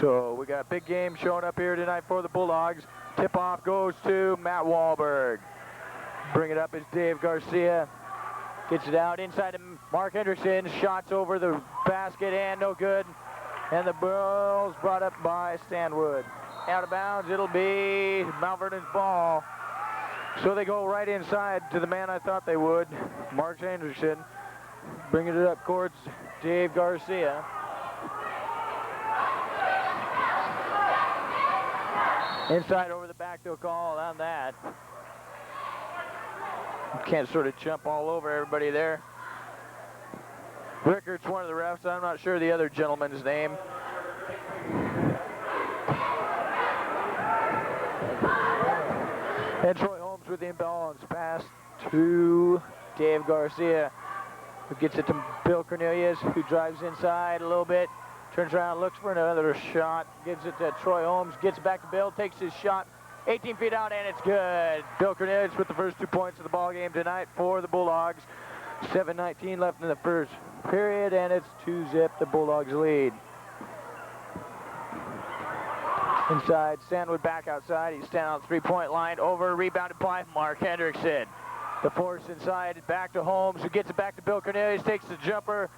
So we got a big game showing up here tonight for the Bulldogs. Tip-off goes to Matt Wahlberg. Bring it up is Dave Garcia. Gets it out inside to Mark Hendrickson. Shots over the basket and no good. And the ball's brought up by Stanwood. Out of bounds, it'll be Mount Vernon's ball. So they go right inside to the man I thought they would, Mark Hendrickson. Bringing it up courts, Dave Garcia. Inside over the back, they'll call on that. Can't sort of jump all over everybody there. Rickart's one of the refs. I'm not sure the other gentleman's name. And Troy Holmes with the imbalance pass to Dave Garcia, who gets it to Bill Cornelius, who drives inside a little bit, turns around, looks for another shot, gives it to Troy Holmes, gets back to Bill, takes his shot, 18 feet out, and it's good. Bill Cornelius with the first 2 points of the ball game tonight for the Bulldogs. 7:19 left in the first period, and it's 2-zip, the Bulldogs lead. Inside, Stanwood back outside. He's standing on the three-point line. Over, rebounded by Mark Hendrickson. The force inside, back to Holmes, who gets it back to Bill Cornelius, takes the jumper.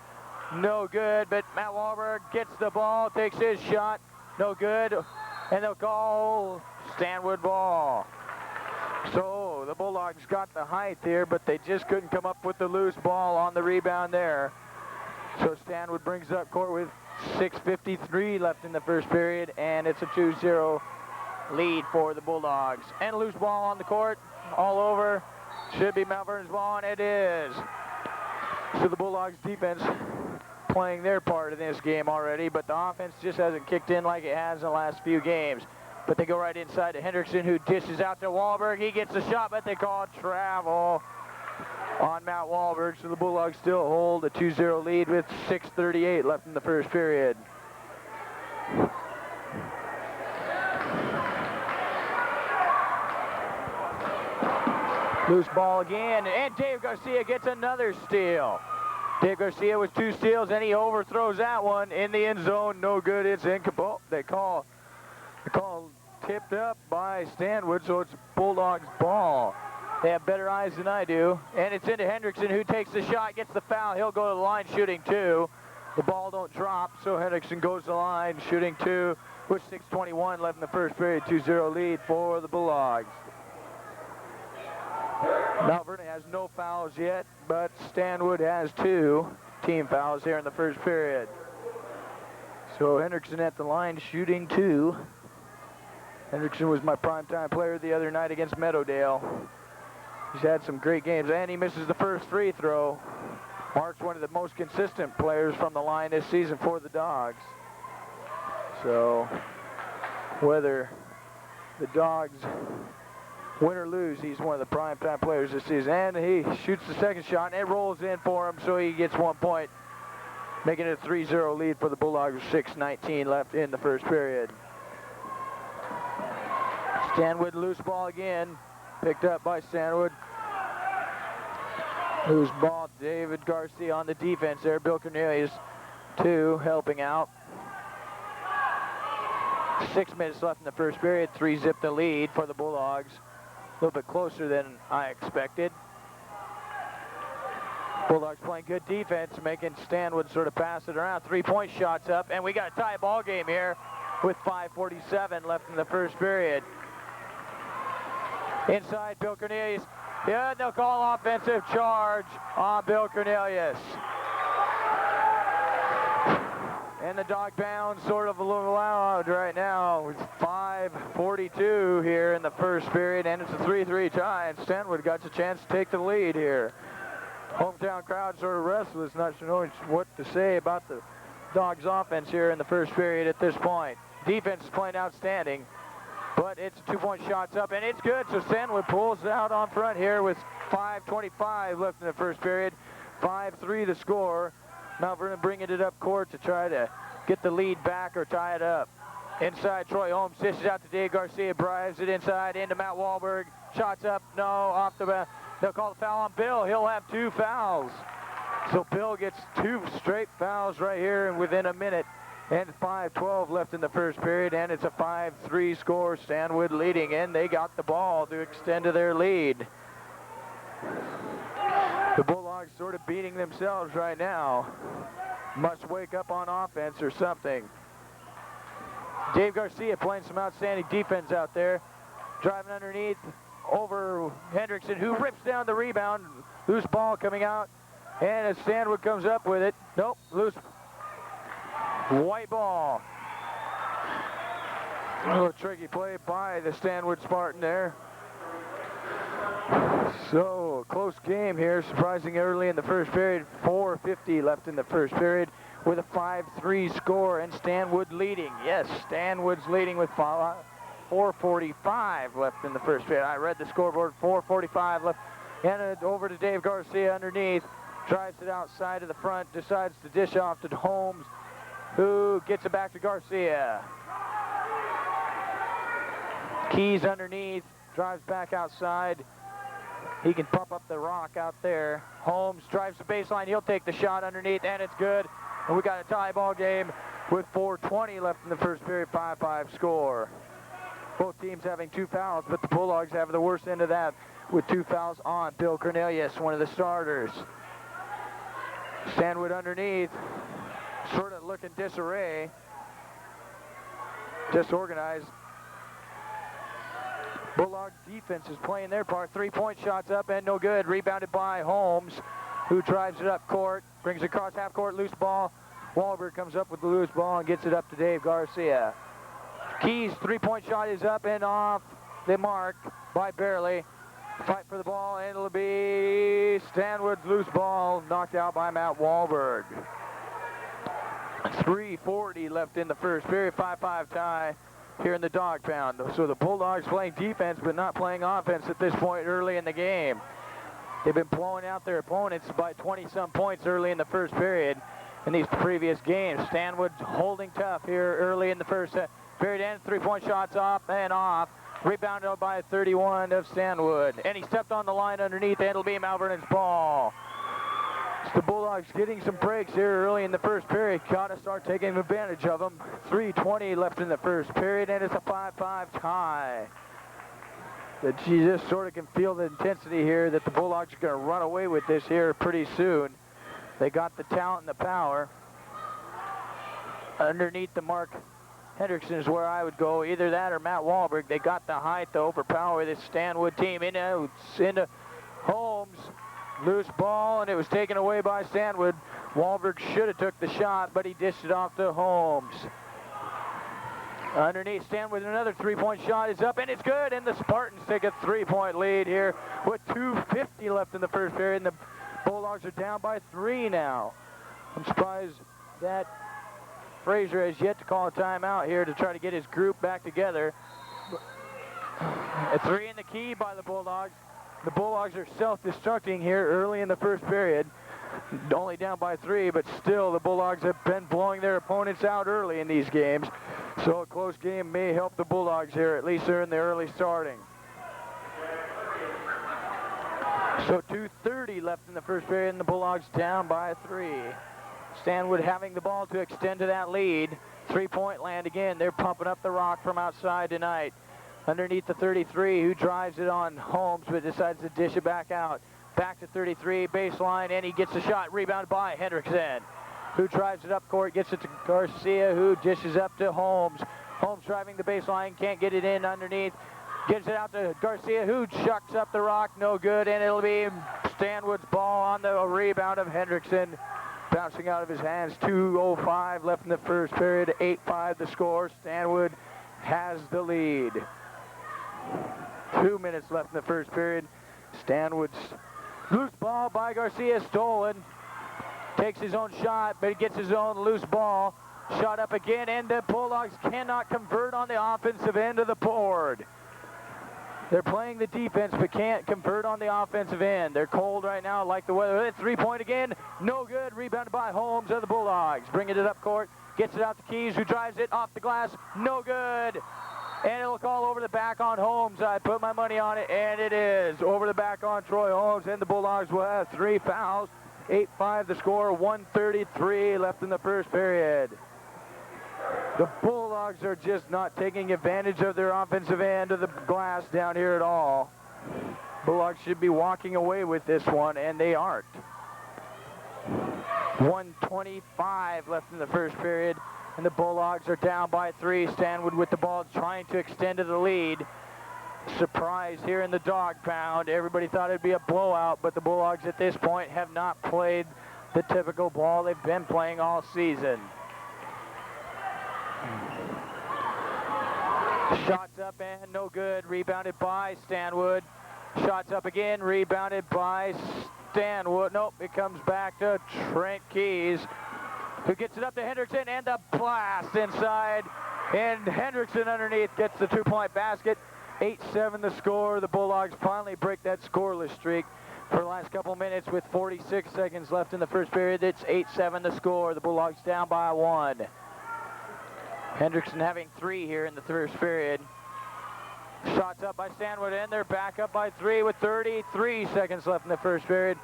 No good, but Matt Wahlberg gets the ball, takes his shot. No good, and they'll call Stanwood ball. So the Bulldogs got the height here, but they just couldn't come up with the loose ball on the rebound there. So Stanwood brings up court with 6:53 left in the first period, and it's a 2-0 lead for the Bulldogs. And a loose ball on the court, all over. Should be Mount Vernon's ball, and it is. So the Bulldogs defense playing their part in this game already, but the offense just hasn't kicked in like it has in the last few games. But they go right inside to Hendrickson, who dishes out to Wahlberg. He gets the shot, but they call travel on Matt Wahlberg. So the Bulldogs still hold a 2-0 lead with 6:38 left in the first period. Loose ball again, and Dave Garcia gets another steal. Dave Garcia with 2 steals, and he overthrows that one in the end zone. No good, it's incomplete. They call tipped up by Stanwood, so it's Bulldogs ball. They have better eyes than I do. And it's into Hendrickson, who takes the shot, gets the foul. He'll go to the line shooting 2. The ball don't drop, so Hendrickson goes to the line shooting 2 with 6:21 left in the first period. 2-0 lead for the Bulldogs. Mount Vernon has no fouls yet, but Stanwood has 2 team fouls here in the first period. So Hendrickson at the line shooting 2. Hendrickson was my primetime player the other night against Meadowdale. He's had some great games, and he misses the first free throw. Mark's one of the most consistent players from the line this season for the Dogs. So whether the Dogs win or lose, he's one of the primetime players this season. And he shoots the second shot, and it rolls in for him, so he gets 1 point, making it a 3-0 lead for the Bulldogs with 6:19 left in the first period. Stanwood loose ball again, picked up by Stanwood. Loose ball, David Garcia on the defense there. Bill Cornelius, 2, helping out. 6 minutes left in the first period. 3-zip the lead for the Bulldogs. A little bit closer than I expected. Bulldogs playing good defense, making Stanwood sort of pass it around. 3-point shots up, and we got a tie ball game here with 5:47 left in the first period. Inside, Bill Cornelius. Yeah, they'll call offensive charge on Bill Cornelius. And the dog pound sort of a little loud right now. It's 5:42 here in the first period, and it's a 3-3 tie, and Stanwood got a chance to take the lead here. Hometown crowd sort of restless, not knowing what to say about the Dogs' offense here in the first period at this point. Defense is playing outstanding, but it's 2-point shots up, and it's good. So Stanwood pulls out on front here with 5:25 left in the first period. 5-3 the score. Mount Vernon bringing it up court to try to get the lead back or tie it up. Inside, Troy Holmes dishes out to Dave Garcia, drives it inside into Matt Wahlberg. Shots up, no, off the bat. They'll call the foul on Bill. He'll have 2 fouls. So Bill gets 2 straight fouls right here and within a minute And 5:12 left in the first period, and it's a 5-3 score. Stanwood leading, and they got the ball to extend to their lead. The Bulldogs sort of beating themselves right now. Must wake up on offense or something. Dave Garcia playing some outstanding defense out there. Driving underneath over Hendrickson, who rips down the rebound. Loose ball coming out, and as Stanwood comes up with it, nope, loose. White ball. A little tricky play by the Stanwood Spartan there. So, close game here, surprising early in the first period. 4:50 left in the first period with a 5-3 score, and Stanwood leading. Yes, Stanwood's leading with 4:45 left in the first period. I read the scoreboard, 4:45 left. And over to Dave Garcia underneath. Drives it outside of the front, decides to dish off to Holmes, who gets it back to Garcia. Keys underneath, drives back outside. He can pump up the rock out there. Holmes drives the baseline, he'll take the shot underneath, and it's good. And we got a tie ball game with 4:20 left in the first period, 5-5 score. Both teams having 2 fouls, but the Bulldogs have the worst end of that with 2 fouls on Bill Cornelius, one of the starters. Stanwood underneath, sort of looking disarray, disorganized. Bulldog defense is playing their part. 3-point shots up and no good. Rebounded by Holmes, who drives it up court, brings it across half court, loose ball. Wahlberg comes up with the loose ball and gets it up to Dave Garcia. Keys' 3-point shot is up and off the mark by barely. Fight for the ball, and it'll be Stanwood's loose ball knocked out by Matt Wahlberg. 3:40 left in the first period, 5-5 tie here in the dog pound. So the Bulldogs playing defense but not playing offense at this point early in the game. They've been blowing out their opponents by 20-some points early in the first period in these previous games. Stanwood holding tough here early in the first period, and 3-point shots off and off. Rebounded by 31 of Stanwood. And he stepped on the line underneath, and it'll be Malvern's ball. The Bulldogs getting some breaks here early in the first period. Got to start taking advantage of them. 3:20 left in the first period, and it's a 5-5 tie. But you just sort of can feel the intensity here that the Bulldogs are going to run away with this here pretty soon. They got the talent and the power. Underneath the mark, Hendrickson is where I would go. Either that or Matt Wahlberg. They got the height to overpower this Stanwood team. Into Holmes. Loose ball, and it was taken away by Stanwood. Wahlberg should have took the shot, but he dished it off to Holmes. Underneath, Stanwood, another 3-point shot is up, and it's good, and the Spartans take a 3-point lead here with 2:50 left in the first period, and the Bulldogs are down by 3 now. I'm surprised that Frazier has yet to call a timeout here to try to get his group back together. A 3 in the key by the Bulldogs. The Bulldogs are self-destructing here early in the first period. Only down by 3, but still the Bulldogs have been blowing their opponents out early in these games. So a close game may help the Bulldogs here, at least they're in the early starting. So 2:30 left in the first period, and the Bulldogs down by 3. Stanwood having the ball to extend to that lead. 3-point land again. They're pumping up the rock from outside tonight. Underneath the 33, who drives it on Holmes, but decides to dish it back out. Back to 33, baseline, and he gets the shot. Rebounded by Hendrickson, who drives it up court, gets it to Garcia, who dishes up to Holmes. Holmes driving the baseline, can't get it in underneath. Gives it out to Garcia, who chucks up the rock, no good, and it'll be Stanwood's ball on the rebound of Hendrickson. Bouncing out of his hands, 2:05 left in the first period, 8-5 the score. Stanwood has the lead. 2 minutes left in the first period. Stanwood's loose ball by Garcia, stolen. Takes his own shot, but he gets his own loose ball. Shot up again, and the Bulldogs cannot convert on the offensive end of the board. They're playing the defense, but can't convert on the offensive end. They're cold right now, like the weather. 3-point again, no good. Rebounded by Holmes of the Bulldogs. Bringing it up court, gets it out to Keys, who drives it off the glass, no good. And it'll call over the back on Holmes. I put my money on it, and it is. Over the back on Troy Holmes, and the Bulldogs will have 3 fouls. 8-5 the score, 1:33 left in the first period. The Bulldogs are just not taking advantage of their offensive end of the glass down here at all. Bulldogs should be walking away with this one, and they aren't. 1:25 left in the first period, and the Bulldogs are down by 3. Stanwood with the ball, trying to extend to the lead. Surprise here in the dog pound. Everybody thought it'd be a blowout, but the Bulldogs at this point have not played the typical ball they've been playing all season. Shots up and no good. Rebounded by Stanwood. Shots up again. Rebounded by Stanwood. Nope, it comes back to Trent Keys, who gets it up to Hendrickson, and the blast inside. And Hendrickson underneath gets the 2-point basket. 8-7 the score. The Bulldogs finally break that scoreless streak for the last couple minutes with 46 seconds left in the first period. It's 8-7 the score. The Bulldogs down by 1. Hendrickson having 3 here in the first period. Shots up by Stanwood, and they're back up by 3 with 33 seconds left in the first period.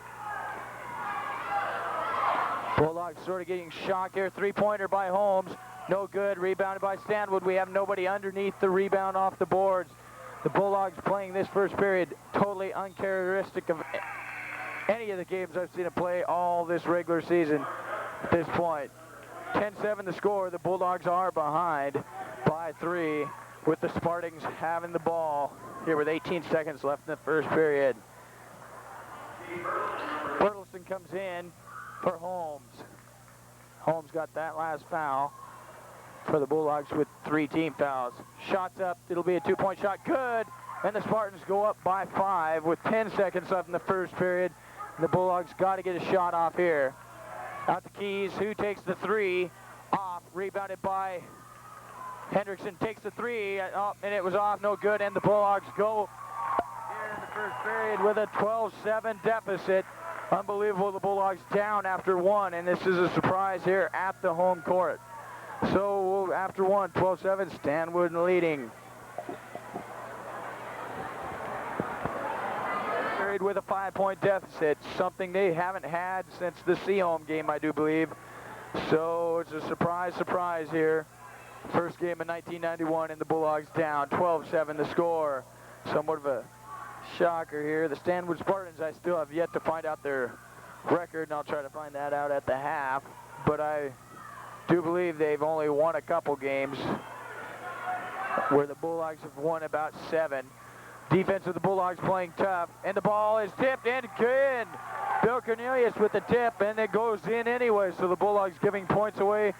Bulldogs sort of getting shocked here. 3-pointer by Holmes. No good. Rebounded by Stanwood. We have nobody underneath the rebound off the boards. The Bulldogs playing this first period totally uncharacteristic of any of the games I've seen them play all this regular season at this point. 10-7 the score. The Bulldogs are behind by 3 with the Spartans having the ball here with 18 seconds left in the first period. Bertelson comes in for Holmes. Holmes got that last foul for the Bulldogs with 3 team fouls. Shots up. It'll be a 2-point shot. Good. And the Spartans go up by 5 with 10 seconds left in the first period. And the Bulldogs got to get a shot off here. Out the Keys, who takes the 3 off. Rebounded by Hendrickson. Takes the 3 and it was off. No good. And the Bulldogs go here in the first period with a 12-7 deficit. Unbelievable. The Bulldogs down after 1, and this is a surprise here at the home court. So after 1, 12-7, Stanwood leading. Period with a 5-point deficit, something they haven't had since the Seaholm game, I do believe. So it's a surprise here. First game in 1991, and the Bulldogs down 12-7 the score. Somewhat of a shocker here. The Stanwood Spartans, I still have yet to find out their record, and I'll try to find that out at the half. But I do believe they've only won a couple games, where the Bulldogs have won about 7. Defense of the Bulldogs playing tough, and the ball is tipped and in. Bill Cornelius with the tip, and it goes in anyway, so the Bulldogs giving points away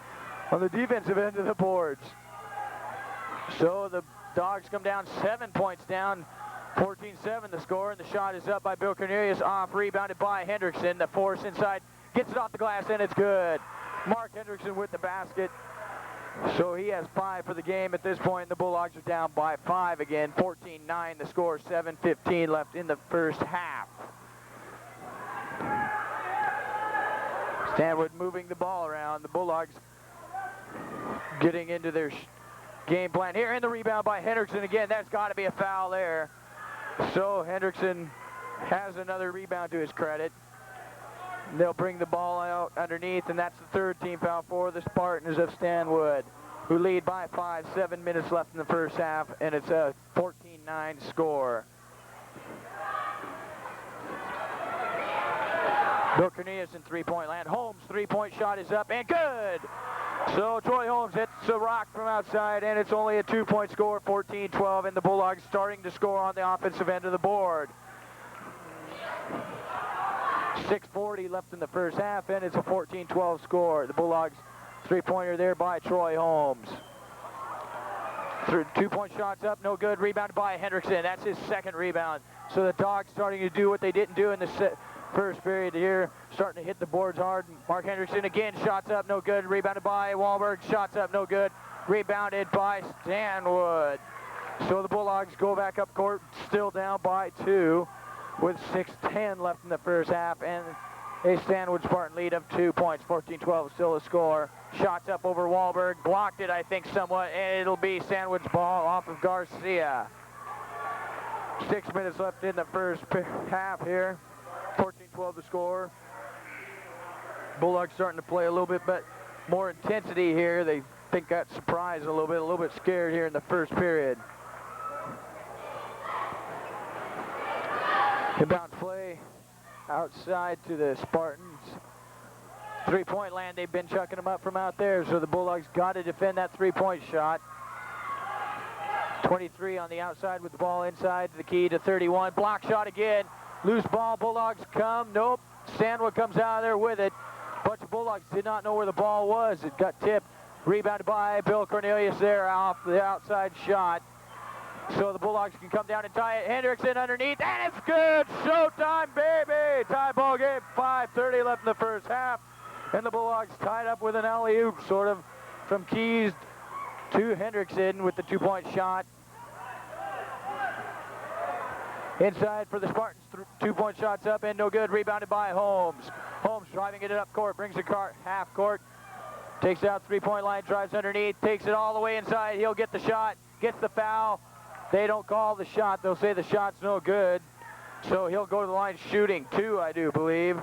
on the defensive end of the boards. So the Dogs come down 7 points down, 14-7 the score, and the shot is up by Bill Cornelius, off, rebounded by Hendrickson. The force inside, gets it off the glass, and it's good. Mark Hendrickson with the basket. So he has 5 for the game at this point. The Bulldogs are down by 5 again. 14-9 the score, 7:15 left in the first half. Stanwood moving the ball around. The Bulldogs getting into their game plan here. And the rebound by Hendrickson again. That's got to be a foul there. So Hendrickson has another rebound to his credit. They'll bring the ball out underneath, and that's the 3rd team foul for the Spartans of Stanwood, who lead by 5, 7 minutes left in the first half, and it's a 14-9 score. Bill Cornelius in 3-point land. Holmes' 3-point shot is up and good. So Troy Holmes hits a rock from outside, and it's only a 2-point score, 14-12, and the Bulldogs starting to score on the offensive end of the board. 6:40 left in the first half, and it's a 14-12 score. The Bulldogs 3-pointer there by Troy Holmes. 2-point shots up, no good. Rebounded by Hendrickson. That's his 2nd rebound. So the Dogs starting to do what they didn't do in the first period here, starting to hit the boards hard. Mark Hendrickson again, shots up, no good. Rebounded by Wahlberg, shots up, no good. Rebounded by Stanwood. So the Bulldogs go back up court, still down by 2 with 6:10 left in the first half, and a Stanwood Spartan lead of 2 points. 14-12 still a score. Shots up over Wahlberg, blocked it I think somewhat, and it'll be Stanwood's ball off of Garcia. 6 minutes left in the first half here. 14-12 the score. Bulldogs starting to play a little bit more intensity here. They think got surprised a little bit scared here in the first period. Inbound play outside to the Spartans. Three-point land, they've been chucking them up from out there, so the Bulldogs got to defend that three-point shot. 23 on the outside with the ball inside the key to 31. Block shot again. Loose ball, Bulldogs come. Nope. Stanwood comes out of there with it. Bunch of Bulldogs did not know where the ball was. It got tipped. Rebounded by Bill Cornelius there off the outside shot. So the Bulldogs can come down and tie it. Hendrickson underneath, and it's good. Showtime, baby. Tie ball game. 5:30 left in the first half. And the Bulldogs tied up with an alley-oop sort of from Keys to Hendrickson with the two-point shot. Inside for the Spartans, two-point shots up and no good. Rebounded by Holmes. Holmes driving it up court, brings the car half court, takes out three-point line, drives underneath, takes it all the way inside. He'll get the shot, gets the foul. They don't call the shot. They'll say the shot's no good. So he'll go to the line shooting two, I do believe.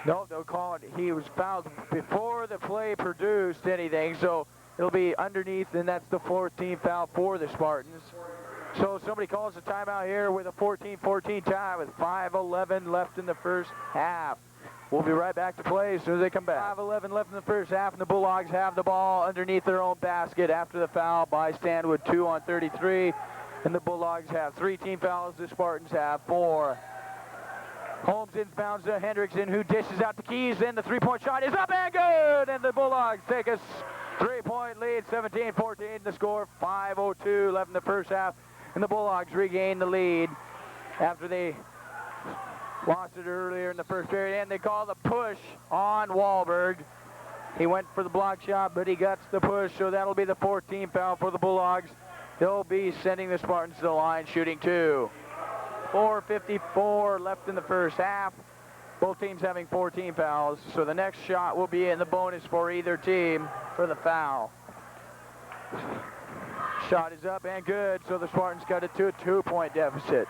No, they'll call it. He was fouled before the play produced anything, so it'll be underneath, and that's the 14th foul for the Spartans. So somebody calls a timeout here with a 14-14 tie with 5:11 left in the first half. We'll be right back to play as soon as they come back. 5:11 left in the first half, and the Bulldogs have the ball underneath their own basket after the foul by Stanwood, 2 on 33. And the Bulldogs have 3 team fouls. The Spartans have 4. Holmes inbounds to Hendrickson, who dishes out the Keys, and the three-point shot is up and good! And the Bulldogs take a 3-point lead, 17-14 the score, 5:02 left in the first half. And the Bulldogs regain the lead after they lost it earlier in the first period. And they call the push on Wahlberg. He went for the block shot, but he got the push, so that'll be the 14th foul for the Bulldogs. They'll be sending the Spartans to the line, shooting 2. 4:54 left in the first half. Both teams having 14 fouls, so the next shot will be in the bonus for either team for the foul. Shot is up and good, so the Spartans cut it to a 2-point deficit.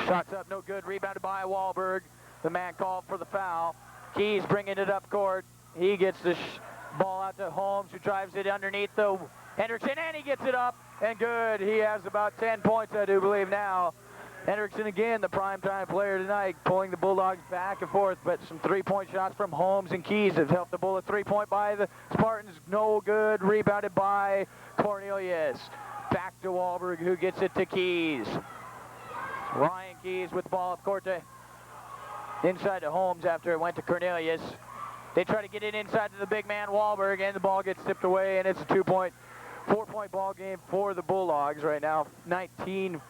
Shots up, no good, rebounded by Wahlberg. The man called for the foul. Keys bringing it up court. He gets the ball out to Holmes, who drives it underneath the Hendrickson, and he gets it up and good. He has about 10 points, I do believe now. Hendrickson again, the primetime player tonight, pulling the Bulldogs back and forth, but some three-point shots from Holmes and Keys have helped the Bullets. 3-point by the Spartans, no good. Rebounded by Cornelius. Back to Wahlberg, who gets it to Keys. Ryan Keys with the ball up court to inside to Holmes after it went to Cornelius. They try to get it inside to the big man Wahlberg, and the ball gets tipped away, and it's a 4-point ball game for the Bulldogs right now. 19-15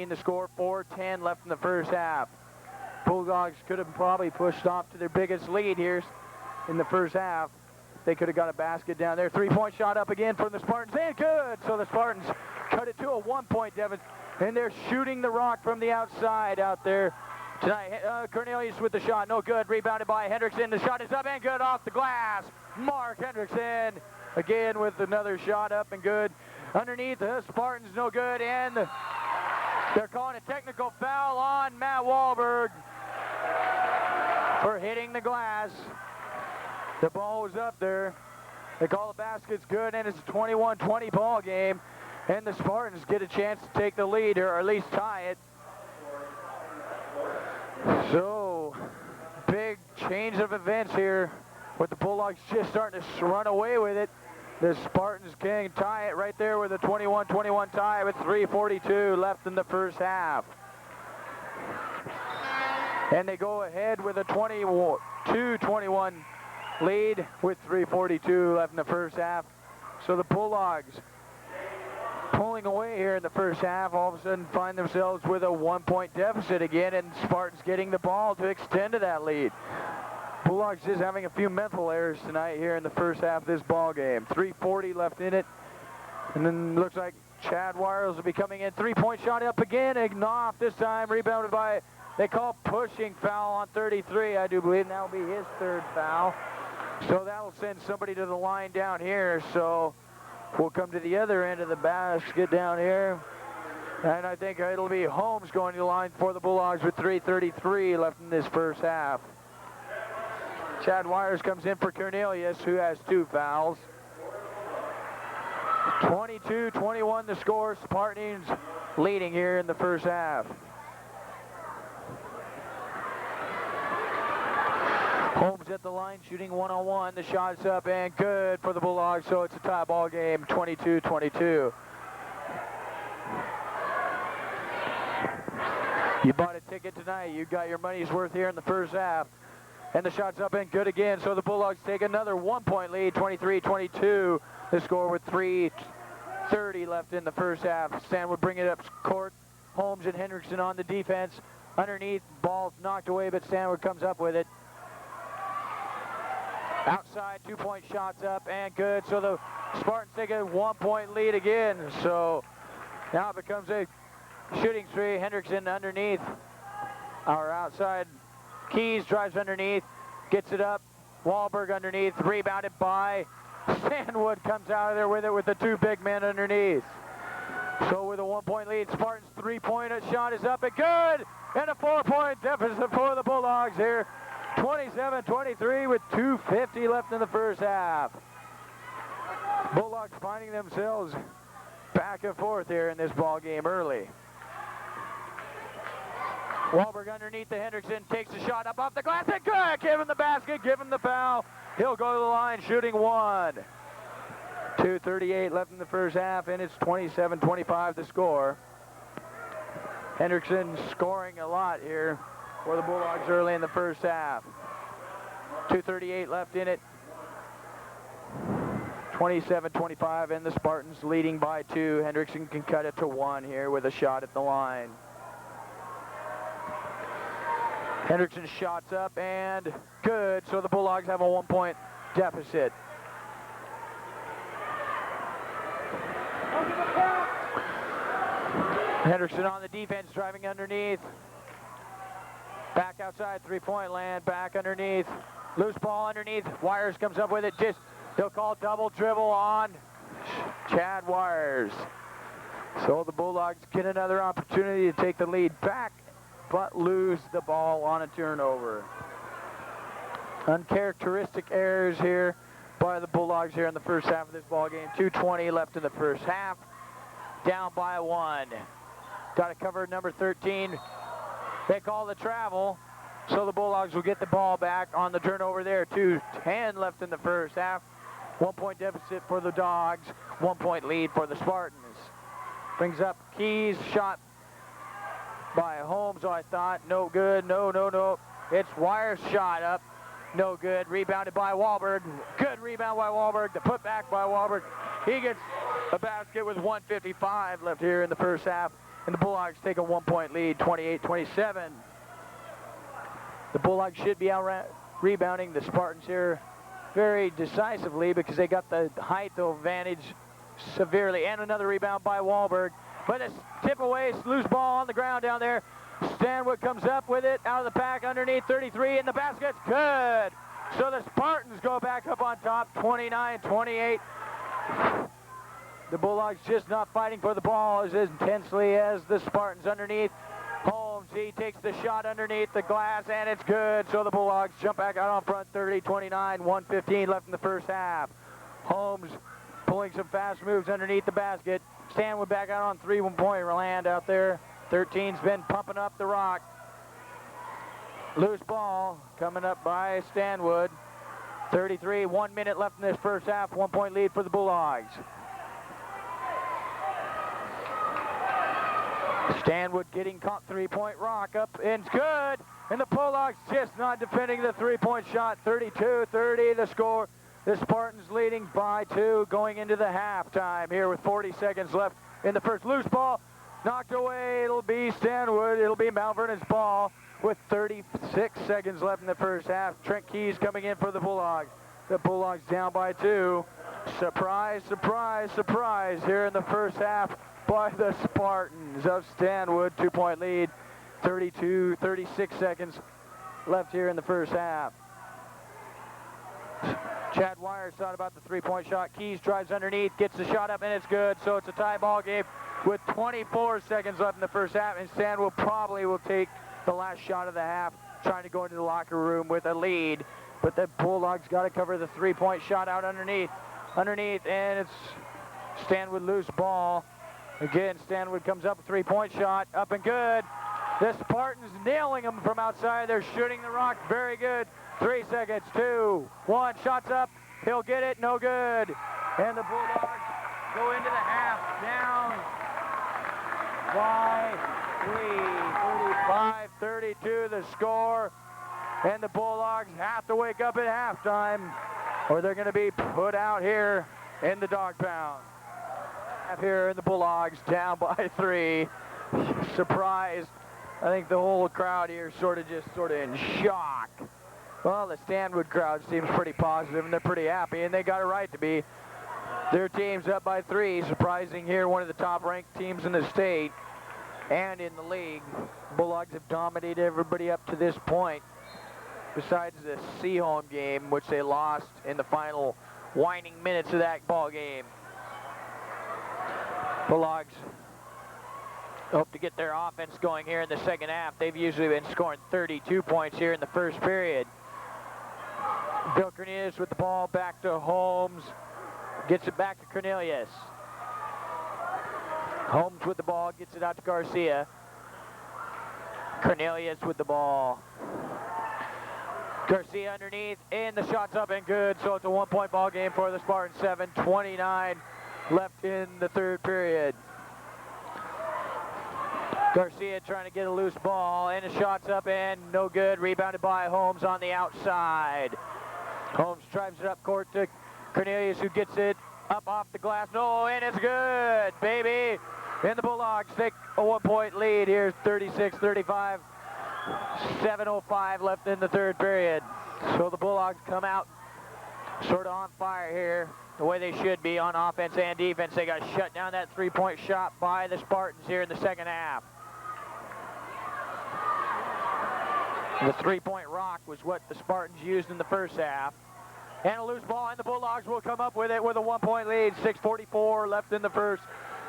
the score, 4:10 left in the first half. Bulldogs could have probably pushed off to their biggest lead here in the first half. They could have got a basket down there. 3-point shot up again from the Spartans, and good! So the Spartans cut it to a 1-point deficit, and they're shooting the rock from the outside out there tonight. Cornelius with the shot, no good. Rebounded by Hendrickson. The shot is up and good off the glass. Mark Hendrickson again with another shot up and good. Underneath the Spartans, no good, and they're calling a technical foul on Matt Wahlberg for hitting the glass. The ball was up there. They call the basket's good, and it's a 21-20 ball game. And the Spartans get a chance to take the lead, or at least tie it. So, big change of events here, with the Bulldogs just starting to run away with it. The Spartans can tie it right there with a 21-21 tie with 3:42 left in the first half. And they go ahead with a 22-21 lead with 3:42 left in the first half. So the Bulldogs pulling away here in the first half, all of a sudden find themselves with a 1-point deficit again, and Spartans getting the ball to extend to that lead. Bulldogs just having a few mental errors tonight here in the first half of this ball game. 3:40 left in it, and then looks like Chad Wiles will be coming in. 3-point shot up again, and off this time, rebounded by, they call pushing foul on 33, I do believe, and that'll be his 3rd foul. So that'll send somebody to the line down here, so we'll come to the other end of the basket down here. And I think it'll be Holmes going to the line for the Bulldogs with 3:33 left in this first half. Chad Wires comes in for Cornelius, who has 2 fouls. 22-21 the score. Spartans leading here in the first half. Holmes at the line, shooting 1-on-1. The shot's up and good for the Bulldogs, so it's a tie ball game, 22-22. You bought a ticket tonight. You got your money's worth here in the first half. And the shot's up and good again, so the Bulldogs take another 1-point lead, 23-22. The score with 3:30 left in the first half. Stanwood bring it up court. Holmes and Hendrickson on the defense. Underneath, ball knocked away, but Stanwood comes up with it. Outside, 2-point shots up and good. So the Spartans take a 1-point lead again. So now it becomes a shooting three. Hendrickson underneath, or outside. Keys drives underneath, gets it up. Wahlberg underneath, rebounded by Stanwood, comes out of there with it with the 2 big men underneath. So with a 1-point lead, Spartans 3-point shot is up and good, and a 4-point deficit for the Bulldogs here. 27-23 with 2:50 left in the first half. Bulldogs finding themselves back and forth here in this ball game early. Wahlberg underneath the Hendrickson, takes a shot up off the glass, and good! Give him the basket, give him the foul. He'll go to the line shooting 1. 2:38 left in the first half, and it's 27-25 the score. Hendrickson scoring a lot here for the Bulldogs early in the first half. 2:38 left in it. 27-25, and the Spartans leading by 2. Hendrickson can cut it to 1 here with a shot at the line. Hendrickson shots up and good, so the Bulldogs have a 1-point deficit. Hendrickson on the defense, driving underneath. Back outside, 3-point land, back underneath. Loose ball underneath, Wires comes up with it. They'll call double dribble on Chad Wires. So the Bulldogs get another opportunity to take the lead back, but lose the ball on a turnover. Uncharacteristic errors here by the Bulldogs here in the first half of this ball game. 2:20 left in the first half. Down by 1. Got to cover number 13. They call the travel, so the Bulldogs will get the ball back on the turnover there. 2:10 left in the first half. 1-point deficit for the Dogs. 1-point lead for the Spartans. Brings up Keys, shot by Holmes, I thought. No good, no. It's Wires shot up. No good. Rebounded by Wahlberg. Good rebound by Wahlberg. The putback by Wahlberg. He gets a basket with 1:55 left here in the first half. And the Bulldogs take a 1-point lead, 28-27. The Bulldogs should be out rebounding the Spartans here very decisively because they got the height advantage severely. And another rebound by Wahlberg. But it's tip away, loose ball on the ground down there. Stanwood comes up with it, out of the pack, underneath 33, and the basket's good. So the Spartans go back up on top, 29-28. The Bulldogs just not fighting for the ball as intensely as the Spartans underneath. Holmes, he takes the shot underneath the glass, and it's good. So the Bulldogs jump back out on front, 30-29, 1:15 left in the first half. Holmes pulling some fast moves underneath the basket. Stanwood back out on 3-point land out there. 13's been pumping up the rock. Loose ball coming up by Stanwood. 33, 1 minute left in this first half. 1-point lead for the Bulldogs. Stanwood getting caught 3-point rock up and it's good. And the Bulldogs just not defending the 3-point shot. 32-30 the score. The Spartans leading by 2 going into the halftime here with 40 seconds left in the first. Loose ball knocked away. It'll be Stanwood. It'll be Mount Vernon's ball with 36 seconds left in the first half. Trent Keys coming in for the Bulldogs. The Bulldogs down by 2. Surprise, surprise, surprise here in the first half by the Spartans of Stanwood. 2-point lead. 36 seconds left here in the first half. Chad Wires thought about the 3-point shot. Keys drives underneath, gets the shot up, and it's good. So it's a tie ball game. with 24 seconds left in the first half, and Stanwood probably will take the last shot of the half, trying to go into the locker room with a lead. But the Bulldogs got to cover the three-point shot out underneath, and it's Stanwood loose ball. Again, Stanwood comes up, a three-point shot, up and good. The Spartans nailing them from outside. They're shooting the rock, very good. 3 seconds, 2, 1, shots up. He'll get it, no good. And the Bulldogs go into the half down by 3, 35-32 the score. And the Bulldogs have to wake up at halftime, or they're going to be put out here in the dog pound. Here in the Bulldogs down by 3. Surprised. I think the whole crowd here sort of in shock. Well, the Stanwood crowd seems pretty positive, and they're pretty happy, and they got a right to be. Their team's up by 3, surprising here, one of the top-ranked teams in the state and in the league. Bulldogs have dominated everybody up to this point, besides the Seaholm game, which they lost in the final waning minutes of that ball game. Bulldogs hope to get their offense going here in the second half. They've usually been scoring 32 points here in the first period. Bill Cornelius with the ball back to Holmes. Gets it back to Cornelius. Holmes with the ball, gets it out to Garcia. Cornelius with the ball. Garcia underneath, and the shot's up and good, so it's a one-point ball game for the Spartans. 7:29 left in the third period. Garcia trying to get a loose ball, and the shot's up and no good. Rebounded by Holmes on the outside. Holmes drives it up court to Cornelius, who gets it up off the glass. No, and it's good, baby. And the Bulldogs take a one-point lead here, 36-35. 7:05 left in the third period. So the Bulldogs come out sort of on fire here, the way they should be on offense and defense. They got shut down that three-point shot by the Spartans here in the second half. The three-point rock was what the Spartans used in the first half. And a loose ball, and the Bulldogs will come up with it with a one-point lead. 6:44 left in the first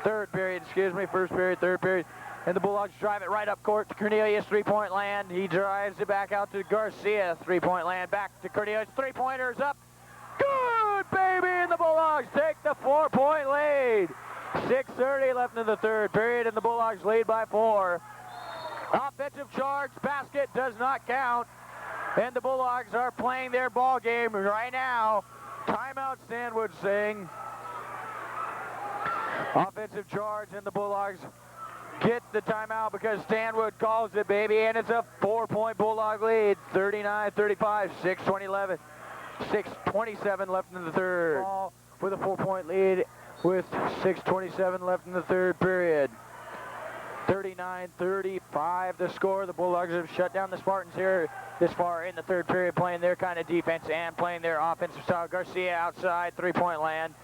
period. Third period. And the Bulldogs drive it right up court to Cornelius, three-point land. He drives it back out to Garcia, three-point land. Back to Cornelius, three-pointers up. Good, baby, and the Bulldogs take the 4-point lead. 6:30 left in the third period, and the Bulldogs lead by 4. Offensive charge, basket does not count. And the Bulldogs are playing their ball game right now. Timeout, Stanwood saying. Offensive charge, and the Bulldogs get the timeout because Stanwood calls it, baby, and it's a 4-point Bulldog lead. 39-35, 6:27 left in the third. Ball with a 4-point lead with 6:27 left in the third period. 39-35 the score. The Bulldogs have shut down the Spartans here this far in the third period, playing their kind of defense and playing their offensive style. Garcia outside, three-point land.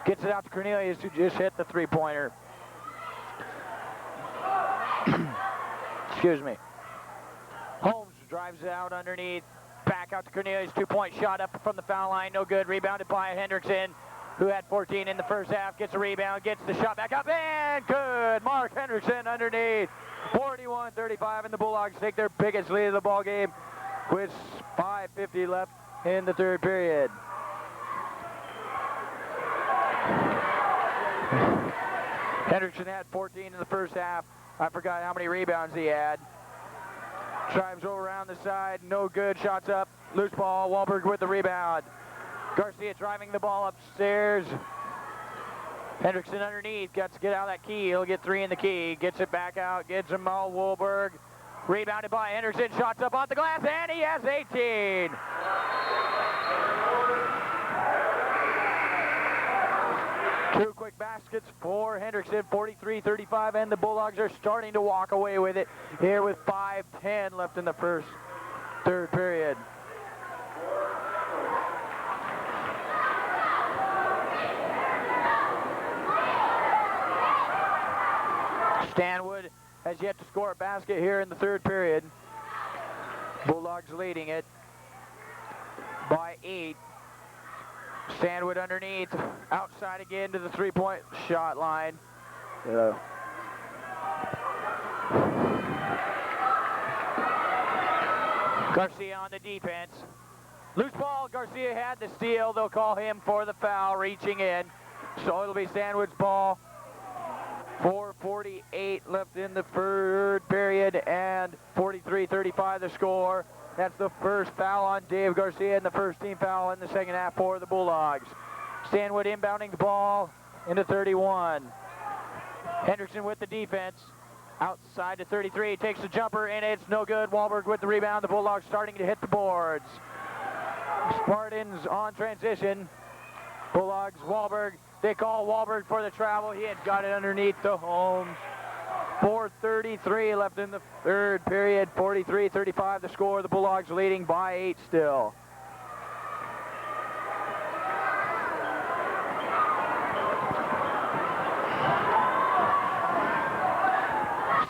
Gets it out to Cornelius, who just hit the three-pointer. Excuse me. Holmes drives it out underneath. Back out to Cornelius, two-point shot up from the foul line. No good. Rebounded by Hendrickson, who had 14 in the first half. Gets a rebound, gets the shot back up, and good. Mark Hendrickson underneath. 41-35, and the Bulldogs take their biggest lead of the ball game with 5:50 left in the third period. Hendrickson had 14 in the first half. I forgot how many rebounds he had. Drives over around the side, no good. Shots up, loose ball. Wahlberg with the rebound. Garcia driving the ball upstairs. Hendrickson underneath, got to get out of that key. He'll get 3 in the key. Gets it back out, gets him all. Wahlberg. Rebounded by Hendrickson, shots up off the glass, and he has 18. Two quick baskets for Hendrickson, 43-35, and the Bulldogs are starting to walk away with it here with 5:10 left in the third period. Stanwood has yet to score a basket here in the third period. Bulldogs leading it by 8. Stanwood underneath, outside again to the three-point shot line. Garcia on the defense. Loose ball, Garcia had the steal. They'll call him for the foul, reaching in. So it'll be Stanwood's ball. 4:48 left in the third period, and 43-35 the score. That's the first foul on Dave Garcia and the first team foul in the second half for the Bulldogs. Stanwood inbounding the ball into 31. Hendrickson with the defense. Outside to 33, takes the jumper, and it's no good. Wahlberg with the rebound. The Bulldogs starting to hit the boards. Spartans on transition. Bulldogs, Wahlberg. They call Wahlberg for the travel. He had got it underneath the Holmes. 4:33 left in the third period. 43-35 the score. The Bulldogs leading by 8 still.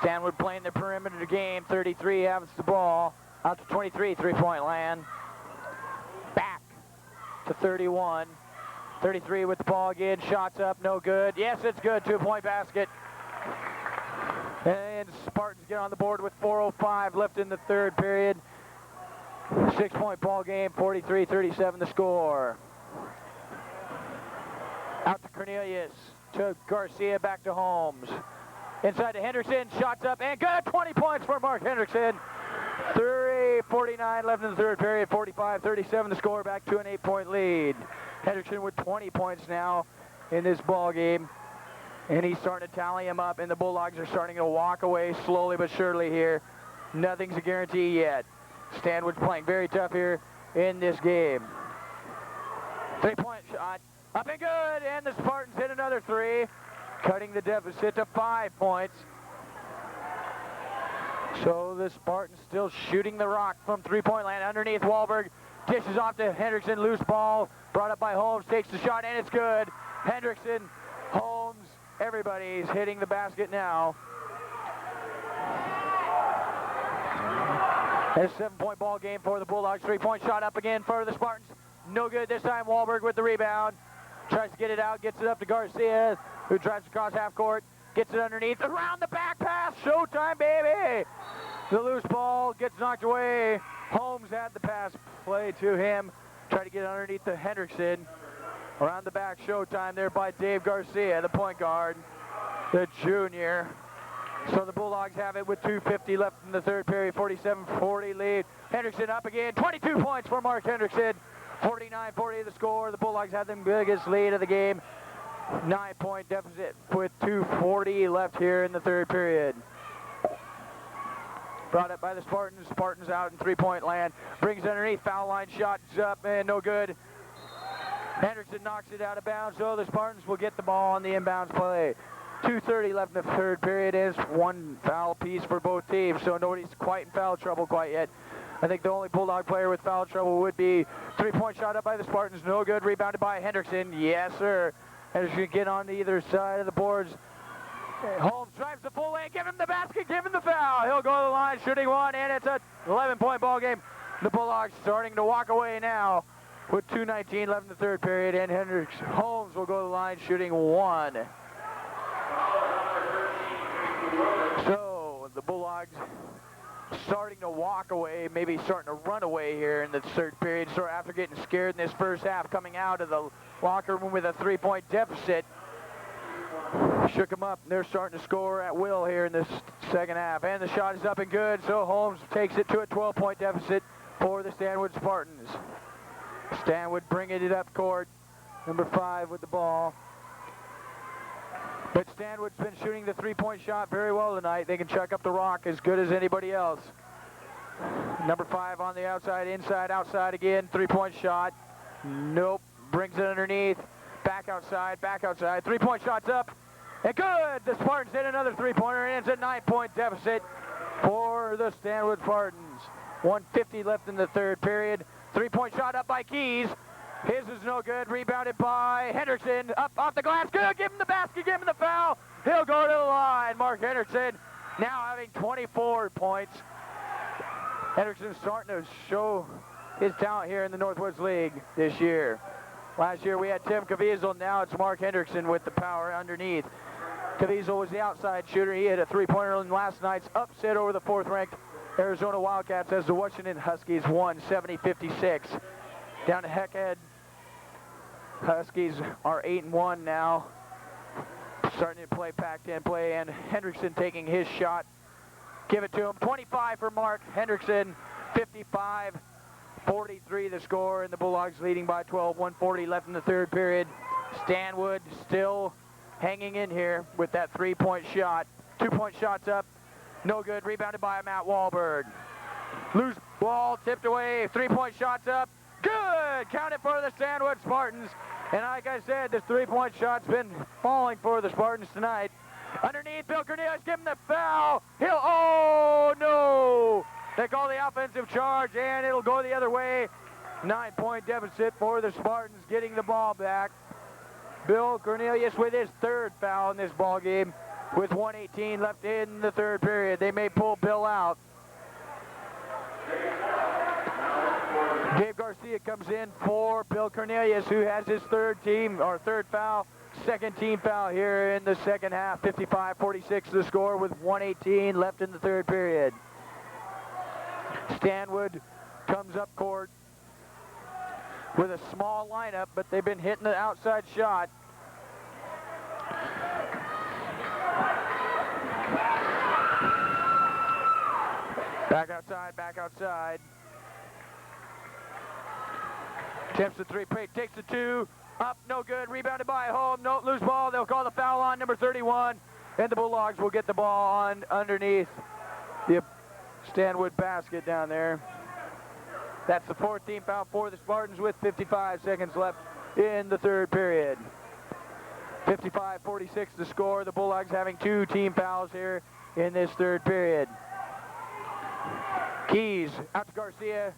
Stanwood playing the perimeter game. 33 has the ball. Out to 23, three-point land. Back to 31. 33 with the ball again. Shots up, no good. Yes, it's good. Two-point basket. And Spartans get on the board with 4:05 left in the third period. 6-point ball game. 43-37 the score. Out to Cornelius. To Garcia, back to Holmes. Inside to Hendrickson, shots up, and good! 20 points for Mark Hendrickson. 3:49 left in the third period, 45-37 the score, back to an 8-point lead. Hendrickson with 20 points now in this ball game, and he's starting to tally him up, and the Bulldogs are starting to walk away slowly but surely here. Nothing's a guarantee yet. Stanwood's playing very tough here in this game. 3-point shot, up and good, and the Spartans hit another three, cutting the deficit to 5 points. So the Spartans still shooting the rock from three-point land. Underneath, Wahlberg dishes off to Hendrickson. Loose ball brought up by Holmes. Takes the shot, and it's good. Hendrickson, Holmes, everybody's hitting the basket now. It's a 7-point ball game for the Bulldogs. 3-point shot up again for the Spartans. No good this time. Wahlberg with the rebound. Tries to get it out, gets it up to Garcia, who drives across half court, gets it underneath, around the back pass, showtime, baby! The loose ball gets knocked away. Holmes had the pass play to him, tried to get underneath the Hendrickson. Around the back, showtime there by Dave Garcia, the point guard, the junior. So the Bulldogs have it with 2:50 left in the third period, 47-40 lead. Hendrickson up again, 22 points for Mark Hendrickson. 49-40 the score. The Bulldogs have the biggest lead of the game. 9-point deficit with 2:40 left here in the third period. Brought up by the Spartans. Spartans out in three-point land. Brings it underneath. Foul line shots up and no good. Hendrickson knocks it out of bounds, so the Spartans will get the ball on the inbounds play. 2:30 left in the third period. Is one foul piece for both teams, so nobody's quite in foul trouble quite yet. I think the only Bulldog player with foul trouble would be three-point shot up by the Spartans. No good. Rebounded by Hendrickson. Yes, sir. Hendrickson get on to either side of the boards. Holmes drives the full lane. Give him the basket. Give him the foul. He'll go to the line shooting one, and it's an 11-point ball game. The Bulldogs starting to walk away now with 2:19 left in the third period, and Holmes will go to the line shooting one. So the Bulldogs starting to walk away, maybe starting to run away here in the third period, so after getting scared in this first half, coming out of the locker room with a 3-point deficit. Shook them up, and they're starting to score at will here in this second half, and the shot is up and good, so Holmes takes it to a 12-point deficit for the Stanwood Spartans. Stanwood bringing it up court, number 5 with the ball. But Stanwood's been shooting the 3-point shot very well tonight. They can chuck up the rock as good as anybody else. Number 5 on the outside, inside, outside again. 3-point shot. Nope. Brings it underneath. Back outside, 3-point shots up. And good! The Spartans hit another 3-pointer, and it's a 9-point deficit for the Stanwood Spartans. 1:50 left in the third period. 3-point shot up by Keys. His is no good. Rebounded by Hendrickson. Up off the glass. Good. Give him the basket. Give him the foul. He'll go to the line. Mark Hendrickson now having 24 points. Hendrickson's starting to show his talent here in the Northwoods League this year. Last year we had Tim Caviezel. Now it's Mark Hendrickson with the power underneath. Caviezel was the outside shooter. He hit a three-pointer in last night's upset over the 4th-ranked Arizona Wildcats as the Washington Huskies won 70-56. Down to Heckhead. Huskies are 8-1 now. Starting to play Pac-10 play, and Hendrickson taking his shot. Give it to him. 25 for Mark Hendrickson. 55-43 the score, and the Bulldogs leading by 12. 1:40 left in the 3rd period. Stanwood still hanging in here with that 3-point shot. 2-point shots up. No good. Rebounded by Matt Wahlberg. Loose ball tipped away. 3-point shots up. Good! Counted for the Stanwood Spartans. And like I said, this 3-point shot's been falling for the Spartans tonight. Underneath, Bill Cornelius, give him the foul. Oh no! They call the offensive charge, and it'll go the other way. 9-point deficit for the Spartans, getting the ball back. Bill Cornelius with his 3rd foul in this ball game, with 1:18 left in the 3rd period. They may pull Bill out. Dave Garcia comes in for Bill Cornelius, who has his 3rd foul, 2nd team foul here in the 2nd half. 55-46 the score with 1:18 left in the 3rd period. Stanwood comes up court with a small lineup, but they've been hitting the outside shot. Back outside, back outside. Attempts the 3, takes the 2, up, no good, rebounded by Holm, no, loose ball, they'll call the foul on number 31, and the Bulldogs will get the ball on underneath the Stanwood basket down there. That's the 4th team foul for the Spartans with 55 seconds left in the 3rd period. 55-46 the score. The Bulldogs having 2 team fouls here in this 3rd period. Keys out to Garcia.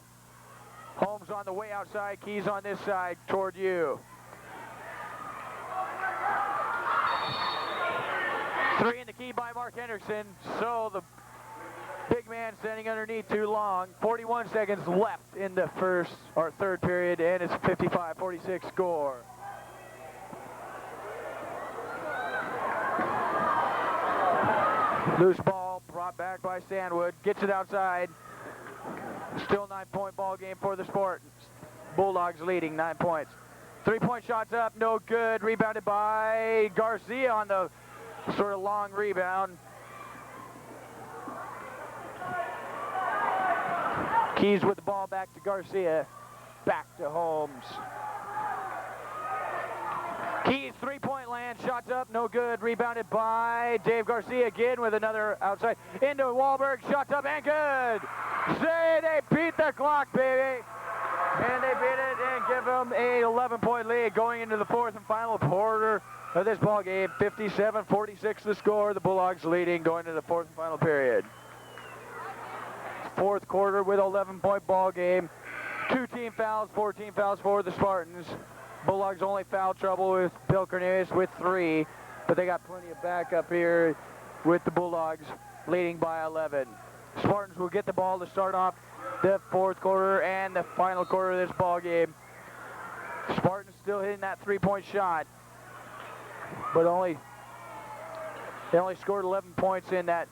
Holmes on the way outside. Keys on this side toward you. 3 in the key by Mark Hendrickson. So the big man standing underneath too long. 41 seconds left in the 3rd period, and it's 55-46 score. Loose ball brought back by Stanwood. Gets it outside. Still 9-point ball game for the Spartans. Bulldogs leading 9 points. 3-point shots up, no good. Rebounded by Garcia on the sort of long rebound. Keys with the ball back to Garcia. Back to Holmes. Keys 3-point land, shots up, no good. Rebounded by Dave Garcia again with another outside. Into Wahlberg, shots up and good. Say they beat the clock, baby. And they beat it and give them a 11-point lead going into the 4th and final quarter of this ball game. 57-46 the score. The Bulldogs leading going into the 4th and final period. 4th quarter with 11-point ball game. 2 team fouls, 4 team fouls for the Spartans. Bulldogs only foul trouble with Bill Cornelius with 3, but they got plenty of backup here with the Bulldogs leading by 11. Spartans will get the ball to start off the 4th quarter and the final quarter of this ball game. Spartans still hitting that 3-point shot, but they only scored 11 points in that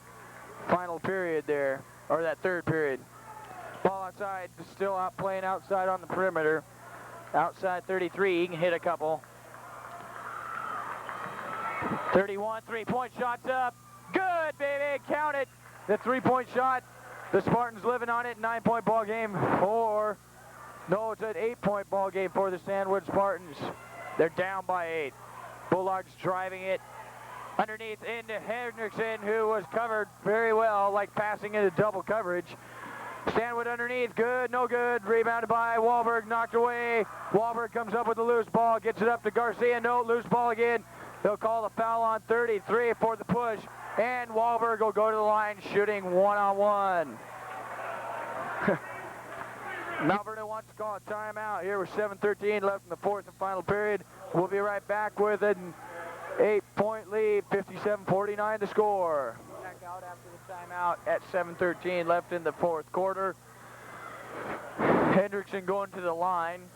final period there, or that 3rd period. Ball outside, still out playing outside on the perimeter. Outside 33, he can hit a couple. 31, 3-point shots up. Good, baby, count it. The 3-point shot. The Spartans living on it. 9-point ball game for, no, it's an 8-point ball game for the Stanwood Spartans. They're down by 8. Bulldogs driving it underneath into Hendrickson, who was covered very well, like passing into double coverage. Stanwood underneath, good, no good. Rebounded by Wahlberg, knocked away. Wahlberg comes up with the loose ball, gets it up to Garcia, no, loose ball again. They'll call the foul on 33 for the push, and Wahlberg will go to the line shooting 1-on-1. Mount Vernon wants to call a timeout here with 7:13 left in the 4th and final period. We'll be right back with an 8-point lead, 57-49 the score. Back out after the timeout at 7:13 left in the 4th quarter. Hendrickson going to the line.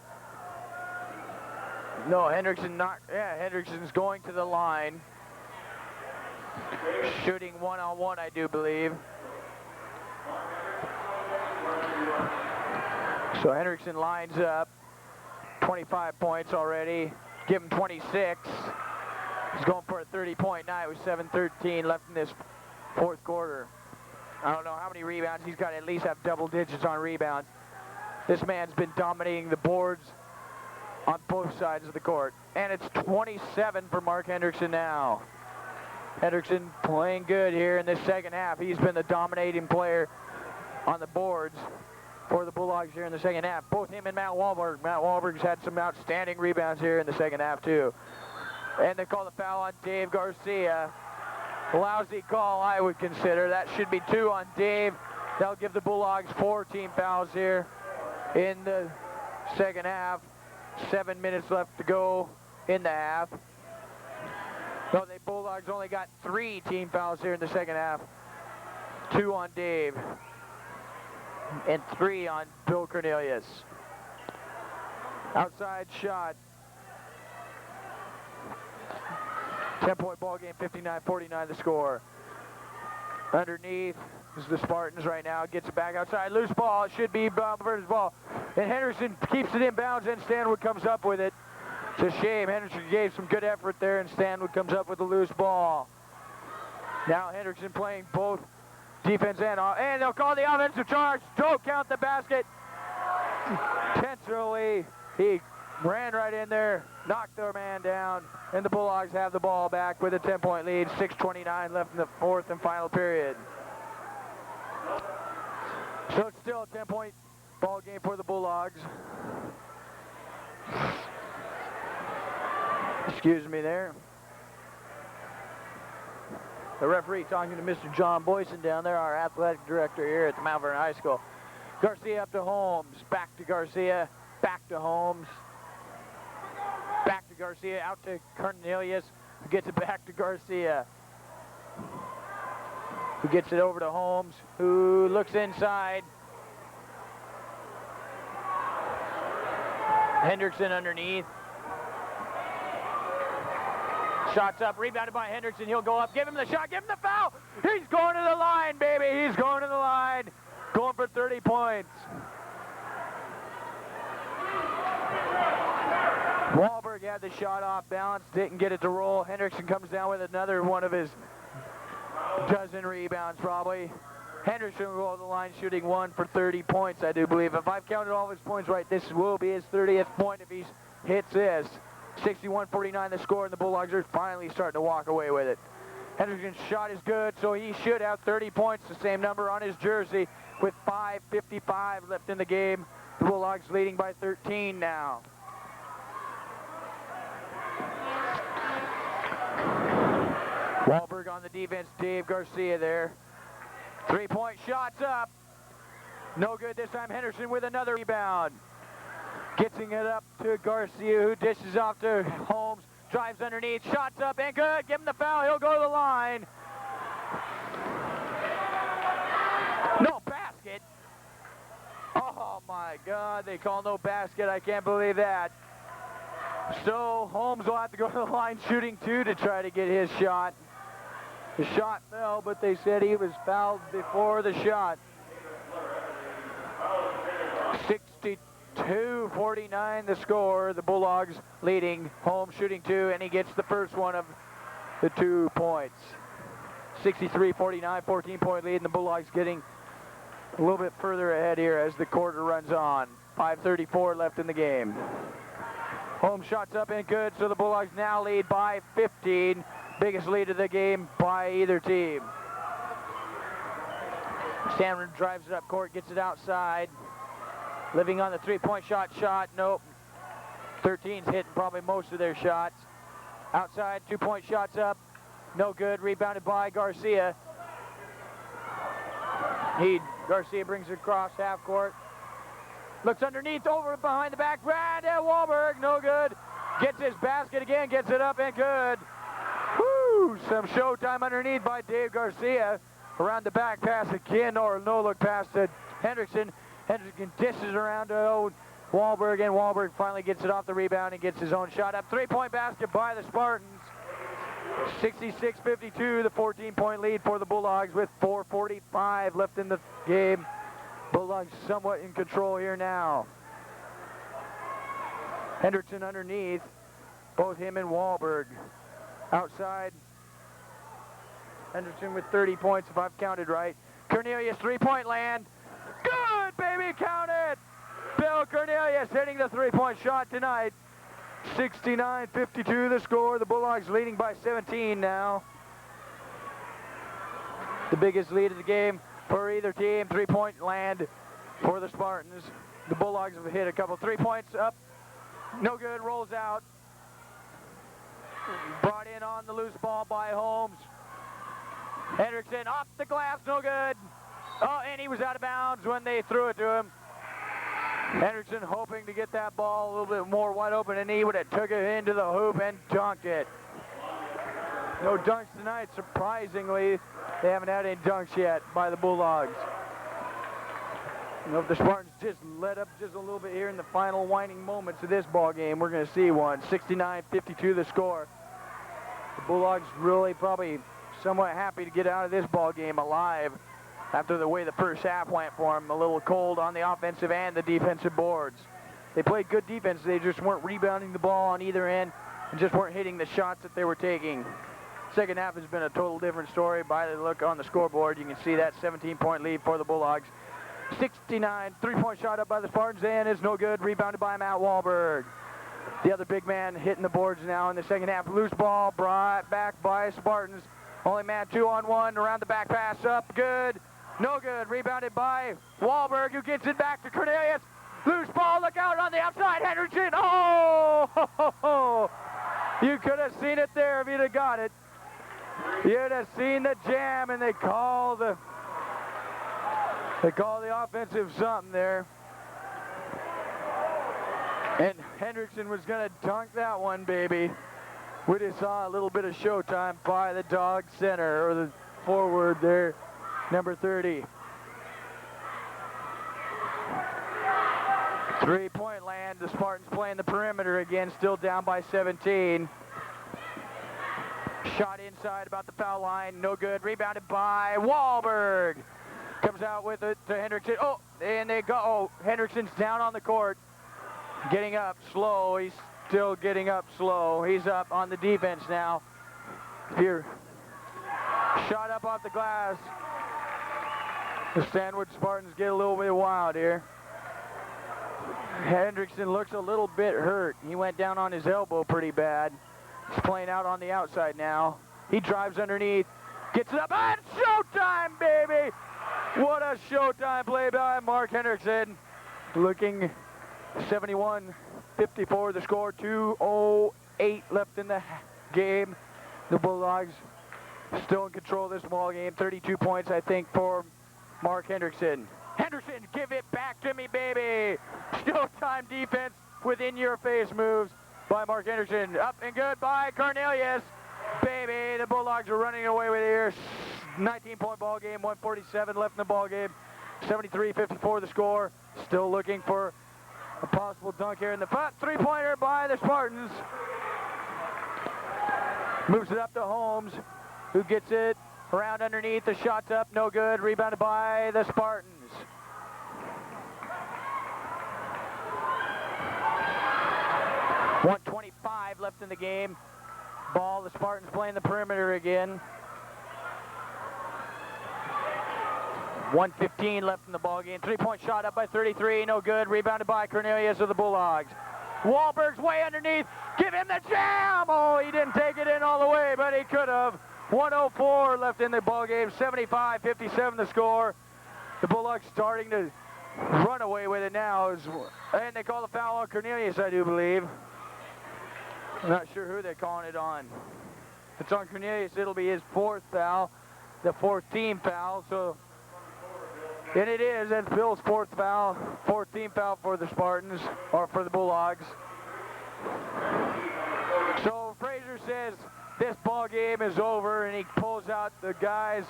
No, Hendrickson not, yeah, Hendrickson's going to the line. Shooting one-on-one, I do believe. So Hendrickson lines up. 25 points already. Give him 26. He's going for a 30-point night with 7:13 left in this fourth quarter. I don't know how many rebounds. He's got to at least have double digits on rebounds. This man's been dominating the boards on both sides of the court. And it's 27 for Mark Hendrickson now. Hendrickson playing good here in this second half. He's been the dominating player on the boards for the Bulldogs here in the second half. Both him and Matt Wahlberg. Matt Wahlberg's had some outstanding rebounds here in the second half too. And they call the foul on Dave Garcia. Lousy call, I would consider. That should be 2 on Dave. That'll give the Bulldogs 4 team fouls here in the second half. 7 minutes left to go in the half. No, the Bulldogs only got 3 team fouls here in the second half. 2 on Dave. And 3 on Bill Cornelius. Outside shot. 10-point ball game, 59-49 the score. Underneath is the Spartans right now. Gets it back outside. Loose ball. It should be versus ball. And Henderson keeps it in bounds, and Stanwood comes up with it. It's a shame. Henderson gave some good effort there, and Stanwood comes up with a loose ball. Now Henderson playing both defense and they'll call the offensive charge. Don't count the basket. Intentionally, he ran right in there, knocked their man down, and the Bulldogs have the ball back with a 10-point lead. 6:29 left in the fourth and final period. So it's still a 10-point ball game for the Bulldogs. Excuse me there. The referee talking to Mr. John Boyson down there, our athletic director here at the Mount Vernon High School. Garcia up to Holmes, back to Garcia, back to Holmes. Back to Garcia, out to Cornelius, who gets it back to Garcia. Who gets it over to Holmes, who looks inside. Hendrickson underneath. Shots up, rebounded by Hendrickson. He'll go up, give him the shot, give him the foul. He's going to the line, baby. He's going to the line. Going for 30 points. Wahlberg had the shot off balance, didn't get it to roll. Hendrickson comes down with another one of his dozen rebounds, probably. Hendrickson will go to the line shooting 1 for 30 points, I do believe. If I've counted all of his points right, this will be his 30th point if he hits this. 61-49 the score, and the Bulldogs are finally starting to walk away with it. Hendrickson's shot is good, so he should have 30 points, the same number on his jersey, with 5:55 left in the game. The Bulldogs leading by 13 now. Wahlberg on the defense, Dave Garcia there. 3-point shots up. No good this time. Henderson with another rebound. Getting it up to Garcia, who dishes off to Holmes. Drives underneath, shots up, and good. Give him the foul, he'll go to the line. No basket. Oh my God, they call no basket. I can't believe that. So Holmes will have to go to the line shooting 2 to try to get his shot. The shot fell, but they said he was fouled before the shot. 62-49 the score. The Bulldogs leading. Holmes shooting 2, and he gets the first one of the 2 points. 63-49, 14-point lead, and the Bulldogs getting a little bit further ahead here as the quarter runs on. 5:34 left in the game. Holmes shots up and good, so the Bulldogs now lead by 15. Biggest lead of the game by either team. Stanwood drives it up court, gets it outside. Living on the 3-point shot, nope. 13's hitting probably most of their shots. Outside, 2-point shots up, no good. Rebounded by Garcia. Garcia brings it across half court. Looks underneath, over behind the back. Brandon Wahlberg, no good. Gets his basket again, gets it up and good. Woo! Some showtime underneath by Dave Garcia. Around the back pass again, or no look pass to Hendrickson. Hendrickson dishes around to Wahlberg, and Wahlberg finally gets it off the rebound and gets his own shot up. 3-point basket by the Spartans. 66-52, the 14-point lead for the Bulldogs with 4:45 left in the game. Bulldogs somewhat in control here now. Hendrickson underneath, both him and Wahlberg. Outside, Hendrickson with 30 points if I've counted right. Cornelius, three-point land. Good, baby, count it! Bill Cornelius hitting the three-point shot tonight. 69-52 the score. The Bulldogs leading by 17 now. The biggest lead of the game for either team. Three-point land for the Spartans. The Bulldogs have hit a couple. 3 points up. No good. Rolls out. Brought in on the loose ball by Holmes. Hendrickson off the glass. No good. Oh, and he was out of bounds when they threw it to him. Hendrickson hoping to get that ball a little bit more wide open, and he would have took it into the hoop and dunked it. No dunks tonight, surprisingly. They haven't had any dunks yet by the Bulldogs. You know, if the Spartans just let up just a little bit here in the final winding moments of this ball game, we're going to see one. 69-52 the score. The Bulldogs really probably somewhat happy to get out of this ball game alive after the way the first half went for them. A little cold on the offensive and the defensive boards. They played good defense. They just weren't rebounding the ball on either end and just weren't hitting the shots that they were taking. Second half has been a total different story. By the look on the scoreboard, you can see that 17-point lead for the Bulldogs. 69, three-point shot up by the Spartans, and is no good. Rebounded by Matt Wahlberg. The other big man hitting the boards now in the second half. Loose ball brought back by Spartans. Only man 2-on-1 around the back pass up. Good. No good. Rebounded by Wahlberg, who gets it back to Cornelius. Loose ball. Look out on the outside. Hendrickson. Oh! You could have seen it there if you'd have got it. You'd have seen the jam, and they call the offensive something there. And Hendrickson was going to dunk that one, baby. We just saw a little bit of showtime by the dog center, or the forward there, number 30. Three-point land. The Spartans playing the perimeter again, still down by 17. Shot inside about the foul line, no good. Rebounded by Wahlberg. Comes out with it to Hendrickson. Oh, and they go. Oh, Hendrickson's down on the court. Getting up slow. He's still getting up slow. He's up on the defense now. Here. Shot up off the glass. The Stanwood Spartans get a little bit wild here. Hendrickson looks a little bit hurt. He went down on his elbow pretty bad. He's playing out on the outside now. He drives underneath. Gets it up. And showtime, baby! What a showtime play by Mark Hendrickson. Looking 71-54 the score. 2:08 left in the game. The Bulldogs still in control of this ball game. 32 points, I think, for Mark Hendrickson. Hendrickson, give it back to me, baby! Showtime defense with in-your-face moves by Mark Hendrickson. Up and good by Cornelius. Baby, the Bulldogs are running away with it here. 19-point ball game, 1:47 left in the ball game. 73-54 the score. Still looking for a possible dunk here in the front. Three-pointer by the Spartans. Moves it up to Holmes, who gets it around underneath. The shot's up, no good. Rebounded by the Spartans. .125 left in the game. Ball, the Spartans playing the perimeter again. 1:15 left in the ball game. Three-point shot up by 33, no good. Rebounded by Cornelius of the Bulldogs. Wahlberg's way underneath. Give him the jam! Oh, he didn't take it in all the way, but he could have. 1:04 left in the ball game. 75-57 the score. The Bulldogs starting to run away with it now. And they call the foul on Cornelius, I do believe. I'm not sure who they're calling it on. If it's on Cornelius, it'll be his fourth foul, the fourth team foul. So, and it is. That's Bill's fourth team foul for the Spartans, or for the Bulldogs. So Fraser says this ball game is over, and he pulls out the guys,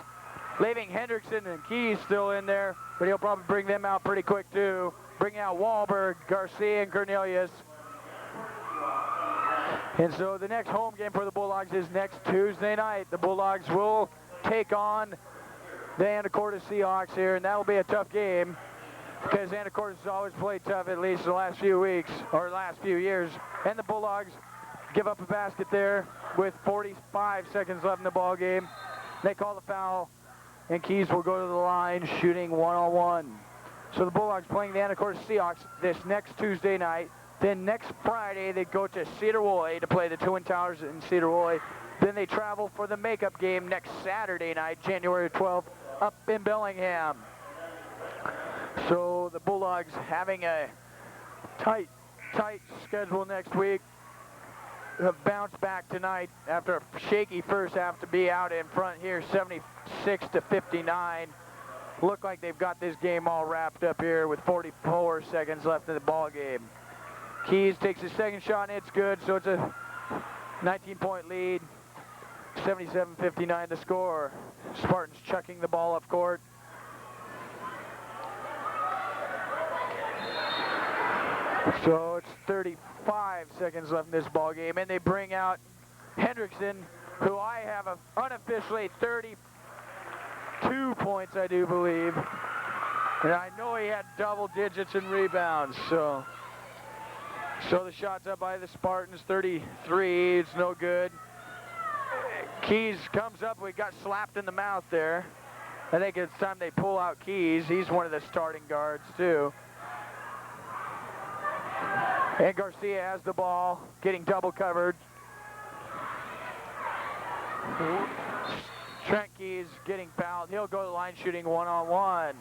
leaving Hendrickson and Keys still in there, but he'll probably bring them out pretty quick too. Bring out Wahlberg, Garcia, and Cornelius. And so the next home game for the Bulldogs is next Tuesday night. The Bulldogs will take on the Anacortes Seahawks here, and that will be a tough game because Anacortes has always played tough, at least the last few weeks or last few years. And the Bulldogs give up a basket there with 45 seconds left in the ball game. They call the foul, and Keys will go to the line shooting one-on-one. So the Bulldogs playing the Anacortes Seahawks this next Tuesday night. Then next Friday, they go to Cedar Woolley to play the Twin Towers in Cedar Woolley. Then they travel for the makeup game next Saturday night, January 12th, up in Bellingham. So the Bulldogs having a tight schedule next week. Have bounced back tonight after a shaky first half to be out in front here, 76-59. Look like they've got this game all wrapped up here with 44 seconds left in the ball game. Keys takes his second shot and it's good, so it's a 19-point lead. 77-59 the score. Spartans chucking the ball up court. So it's 35 seconds left in this ball game, and they bring out Hendrickson, who I have unofficially 32 points, I do believe. And I know he had double digits in rebounds, so the shot's up by the Spartans, 33, it's no good. Keys comes up, we got slapped in the mouth there. I think it's time they pull out Keys. He's one of the starting guards too. And Garcia has the ball, getting double covered. Trent Keys getting fouled. He'll go to the line shooting one-on-one.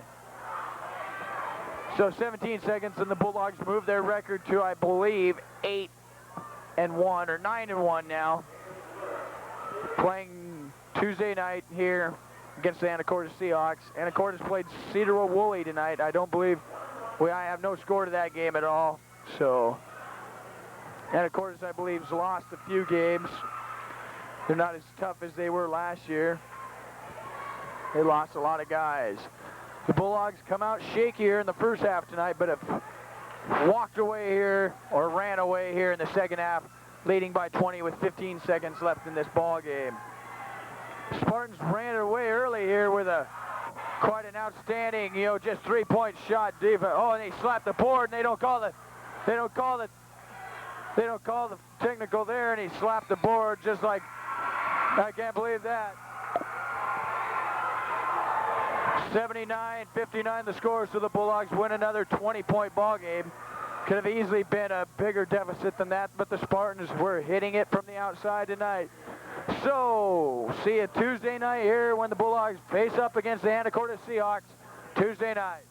So 17 seconds, and the Bulldogs move their record to, I believe, 8-1 or 9-1 now. Playing Tuesday night here against the Anacortes Seahawks. Anacortes played Cedar Woolley tonight. I don't believe I have no score to that game at all. So Anacortes, I believe, has lost a few games. They're not as tough as they were last year. They lost a lot of guys. The Bulldogs come out shaky here in the first half tonight, but have walked away here or ran away here in the second half, leading by 20 with 15 seconds left in this ball game. Spartans ran away early here with quite an outstanding, just three-point shot defense. Oh, and they slapped the board, and they don't call the technical there, and he slapped the board just like, I can't believe that. 79-59 the score, so the Bulldogs win another 20-point ball game. Could have easily been a bigger deficit than that, but the Spartans were hitting it from the outside tonight. So, see you Tuesday night here when the Bulldogs face up against the Anacortes Seahawks Tuesday night.